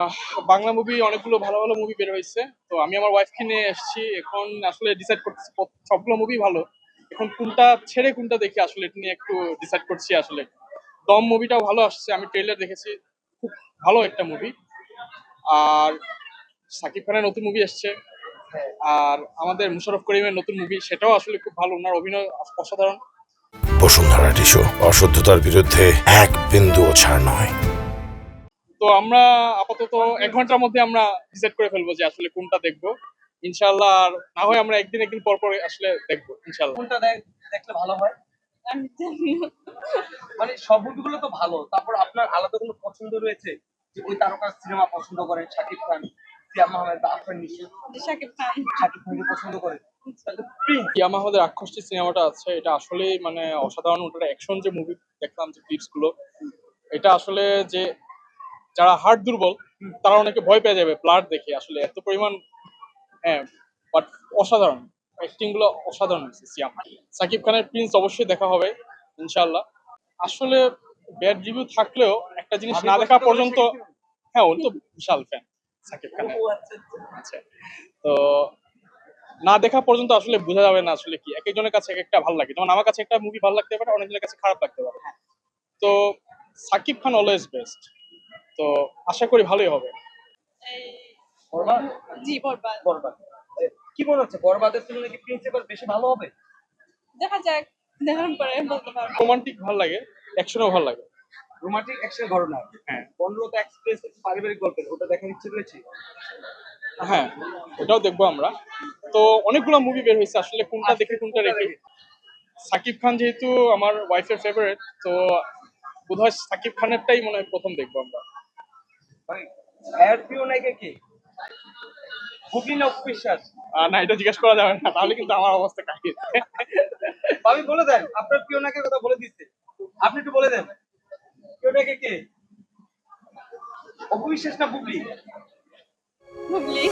আহ, Bangla movie অনেকগুলো ভালো ভালো মুভি বের হয়েছে। তো আমি আমার ওয়াইফকে নিয়ে এসেছি, এখন আসলে ডিসাইড করতেছি সবগুলো মুভি ভালো। এখন কোনটা ছেড়ে কোনটা দেখি আসলে এটা নিয়ে একটু ডিসাইড করছি আসলে। দম মুভিটাও ভালো আসছে, আমি ট্রেলার দেখেছি, খুব ভালো একটা মুভি। আর সাকিব খানের নতুন মুভি এসছে, আর আমাদের মুশাররফ করিমের নতুন মুভি, সেটাও আসলে খুব ভালো, ওনার অভিনয় অসাধারণ। বসুন্ধরা টিস্যু, অশুদ্ধতার বিরুদ্ধে এক বিন্দুও ছাড় নয়। তো আমরা আপাতত 1 ঘন্টার মধ্যে আমরা ডিসাইড করে ফেলবো যে আসলে কোনটা দেখবো ইনশাল্লাহ। আর না হয় আমরা একদিন পর পর আসলে দেখবো ইনশাল্লাহ। কোনটা দেখলে ভালো হয়? আমি জানি না। মানে সব মুভিগুলো তো ভালো, তারপর আপনার আলাদা কোনো পছন্দ রয়েছে যে ওই তারকার সিনেমা পছন্দ করেন? শাকিব খান, সিয়াম আহমেদ বা আফরান নিশো? শাকিব খান। শাকিব খানকে পছন্দ করেন? ইয়ামাহাদের রাক্ষসী সিনেমাটা আছে, এটা আসলে মানে অসাধারণ। ওটার অ্যাকশন যে মুভি দেখলাম, যে ক্লিপস গুলো, এটা আসলে যে যারা হার্ট দুর্বল তারা অনেকে ভয় পেয়ে যাবে ব্লাড দেখে, আসলে এত পরিমাণ। হ্যাঁ, বাট অসাধারণ, অ্যাক্টিং গুলো অসাধারণ হয়েছে সিয়াম। সাকিব খানের প্রিন্স অবশ্যই দেখা হবে ইনশাআল্লাহ। আসলে ব্যাড রিভিউ থাকলেও একটা জিনিস না দেখা পর্যন্ত, হ্যাঁ উনি তো বিশাল ফ্যান সাকিব খানের। আচ্ছা, তো না দেখা পর্যন্ত আসলে বোঝা যাবে না আসলে কি, এক একজনের কাছে এক একটা ভালো লাগে। যেমন আমার কাছে একটা মুভি ভালো লাগতে পারে, অনেকজনের কাছে খারাপ লাগতে পারে। তো সাকিব খান অলওয়েজ বেস্ট, তো আশা করি ভালোই হবে। এই বরবাদ? জি বরবাদ। বরবাদ। কি মনে হচ্ছে, বরবাদের তুলনায় কি প্রিন্সিপাল বেশি ভালো হবে? দেখা যাক, দেখার পরে বলতে পারবো। রোমান্টিক ভালো লাগে, অ্যাকশনও ভালো লাগে। রোমান্টিক অ্যাকশন ঘটনা, হ্যাঁ বনরতা এক্সপ্রেস পারিবারিক গল্পের, ওটা দেখার ইচ্ছে রয়েছে? হ্যাঁ, ওটাও দেখবো আমরা। তো অনেকগুলো মুভি বের হয়েছে, আসলে কোনটা দেখে কোনটা রেখে। সাকিব খান যেহেতু আমার ওয়াইফের ফেভারিট, তো বোধহয় সাকিব খানেরটাই মনে হয় প্রথম দেখবো আমরা। ভাই, ভাইয়ার প্রিয় নায়িকা কি? বুবলি না অপু বিশ্বাস? না, এটা জিজ্ঞেস করা যাবে না, তাহলে কিন্তু আমার অবস্থা কাহিল। ভাবি বলে দেন, আপনার প্রিয় নায়কের কথা বলে দিচ্ছে, আপনি একটু বলে দেন প্রিয় নায়িকা কে? অপু বিশ্বাস না বুবলি? বুবলি।